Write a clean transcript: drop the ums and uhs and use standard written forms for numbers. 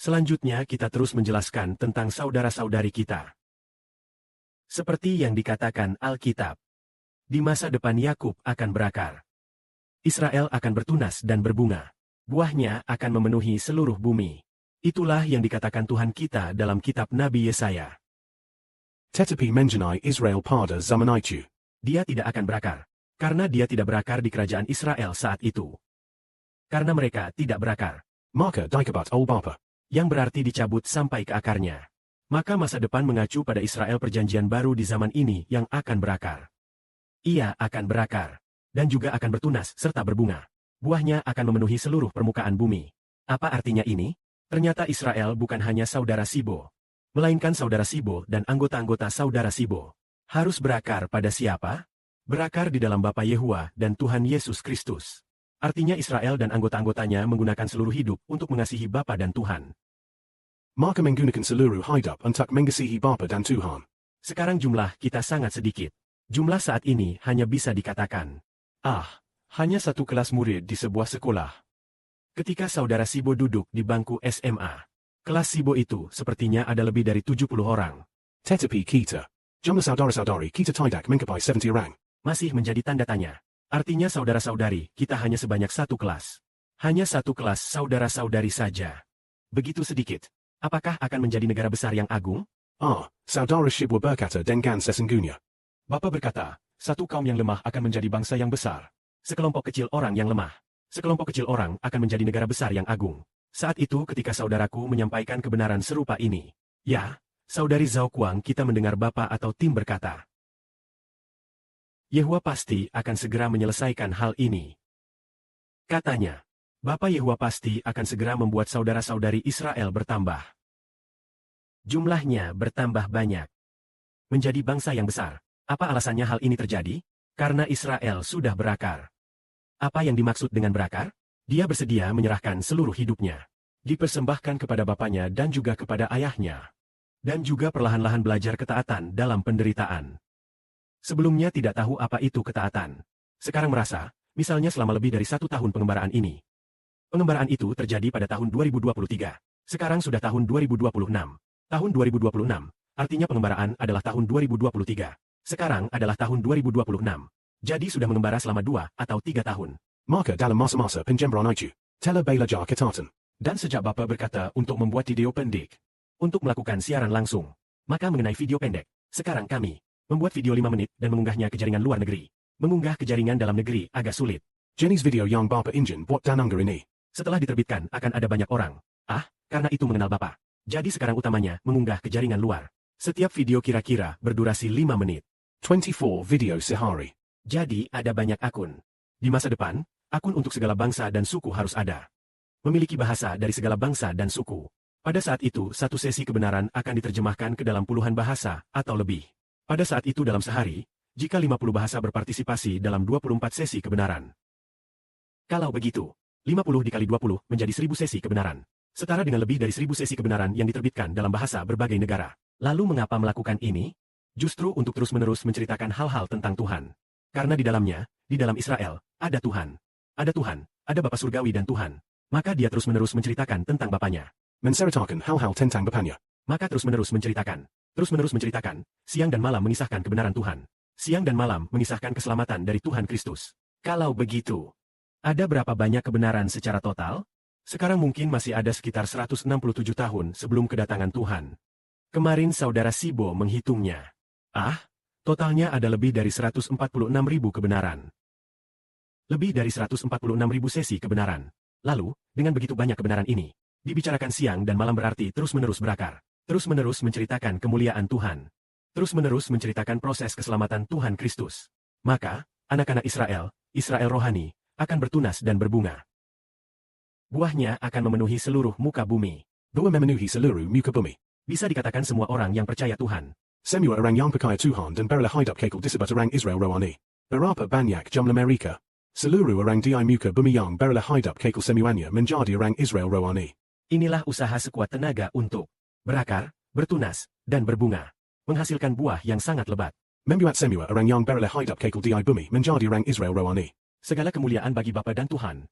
Selanjutnya kita terus menjelaskan tentang saudara-saudari kita. Seperti yang dikatakan Alkitab, di masa depan Yakub akan berakar. Israel akan bertunas dan berbunga. Buahnya akan memenuhi seluruh bumi. Itulah yang dikatakan Tuhan kita dalam kitab Nabi Yesaya. Tetapi mengenai Israel pada zaman itu, Dia tidak akan berakar, karena dia tidak berakar di kerajaan Israel saat itu. Karena mereka tidak berakar, maka dikabat ol bapa, yang berarti dicabut sampai ke akarnya. Maka masa depan mengacu pada Israel perjanjian baru di zaman ini yang akan berakar. Ia akan berakar, dan juga akan bertunas serta berbunga. Buahnya akan memenuhi seluruh permukaan bumi. Apa artinya ini? Ternyata Israel bukan hanya saudara Sibo, melainkan saudara Sibo dan anggota-anggota saudara Sibo. Harus berakar pada siapa? Berakar di dalam Bapa Yehuwa dan Tuhan Yesus Kristus. Artinya Israel dan anggota-anggotanya menggunakan seluruh hidup untuk mengasihi Bapa dan Tuhan. maka menggunakan seluruh hidup untuk mengasihi Bapa dan Tuhan. Sekarang jumlah kita sangat sedikit. Jumlah saat ini hanya bisa dikatakan, hanya satu kelas murid di sebuah sekolah. Ketika saudara Sibo duduk di bangku SMA, kelas Sibo itu sepertinya ada lebih dari 70 orang. Tetapi kita, jumlah saudara-saudari kita tidak mencapai 70 orang. Masih menjadi tanda tanya. Artinya saudara-saudari, kita hanya sebanyak satu kelas. Hanya satu kelas saudara-saudari saja. Begitu sedikit. Apakah akan menjadi negara besar yang agung? Saudara Sibo berkata dengan sesungguhnya. Bapa berkata, satu kaum yang lemah akan menjadi bangsa yang besar. Sekelompok kecil orang yang lemah. Sekelompok kecil orang akan menjadi negara besar yang agung. Saat itu ketika saudaraku menyampaikan kebenaran serupa ini. Ya, saudari Zhao Kuang kita mendengar Bapa atau tim berkata. Yehuwa pasti akan segera menyelesaikan hal ini. Katanya, Bapa Yehuwa pasti akan segera membuat saudara-saudari Israel bertambah. Jumlahnya bertambah banyak. Menjadi bangsa yang besar. Apa alasannya hal ini terjadi? Karena Israel sudah berakar. Apa yang dimaksud dengan berakar? Dia bersedia menyerahkan seluruh hidupnya. Dipersembahkan kepada bapaknya dan juga kepada ayahnya. Dan juga perlahan-lahan belajar ketaatan dalam penderitaan. Sebelumnya tidak tahu apa itu ketaatan. Sekarang merasa, misalnya selama lebih dari 1 tahun pengembaraan ini. Pengembaraan itu terjadi pada tahun 2023. Sekarang sudah tahun 2026. Tahun 2026, artinya pengembaraan adalah tahun 2023. Sekarang adalah tahun 2026. Jadi sudah mengembara selama 2 atau 3 tahun. Maka dalam masa-masa penjemberan itu, telah belajar ketaatan. Dan sejak Bapa berkata untuk membuat video pendek. Untuk melakukan siaran langsung. Maka mengenai video pendek, sekarang kami membuat video 5 menit dan mengunggahnya ke jaringan luar negeri. Mengunggah ke jaringan dalam negeri agak sulit. Jenis video yang Bapa Injin buat dan unggah ini. Setelah diterbitkan akan ada banyak orang. Karena itu mengenal Bapa. Jadi sekarang utamanya mengunggah ke jaringan luar. Setiap video kira-kira berdurasi 5 menit. 24 video sehari. Jadi ada banyak akun. Di masa depan, akun untuk segala bangsa dan suku harus ada. Memiliki bahasa dari segala bangsa dan suku. Pada saat itu, satu sesi kebenaran akan diterjemahkan ke dalam puluhan bahasa atau lebih. Pada saat itu dalam sehari, jika 50 bahasa berpartisipasi dalam 24 sesi kebenaran. Kalau begitu, 50 dikali 20 menjadi 1000 sesi kebenaran. Setara dengan lebih dari 1000 sesi kebenaran yang diterbitkan dalam bahasa berbagai negara. Lalu mengapa melakukan ini? Justru untuk terus-menerus menceritakan hal-hal tentang Tuhan. Karena di dalamnya, di dalam Israel, ada Tuhan. Ada Tuhan, ada Bapa Surgawi dan Tuhan. Maka dia terus-menerus menceritakan tentang Bapanya. Menceritakan hal-hal tentang Bapanya. Maka terus-menerus menceritakan, siang dan malam mengisahkan kebenaran Tuhan. Siang dan malam mengisahkan keselamatan dari Tuhan Kristus. Kalau begitu, ada berapa banyak kebenaran secara total? Sekarang mungkin masih ada sekitar 167 tahun sebelum kedatangan Tuhan. Kemarin saudara Sibo menghitungnya. Totalnya ada lebih dari 146.000 kebenaran. Lebih dari 146.000 sesi kebenaran. Lalu, dengan begitu banyak kebenaran ini, dibicarakan siang dan malam berarti terus-menerus berakar. Terus-menerus menceritakan kemuliaan Tuhan. Terus-menerus menceritakan proses keselamatan Tuhan Kristus. Maka, anak-anak Israel, Israel rohani, akan bertunas dan berbunga. Buahnya akan memenuhi seluruh muka bumi. Buah memenuhi seluruh muka bumi. Bisa dikatakan semua orang yang percaya Tuhan. Semua orang yang percaya Tuhan dan berlah hidup kekal disebut orang Israel rohani. Berapa banyak jumlah mereka? Seluruh orang di muka bumi yang berlah hidup kekal semuanya menjadi orang Israel rohani. Inilah usaha sekuat tenaga untuk berakar, bertunas, dan berbunga. Menghasilkan buah yang sangat lebat. Membuat semua orang yang berlah hidup kekal di bumi menjadi orang Israel rohani. Segala kemuliaan bagi Bapa dan Tuhan.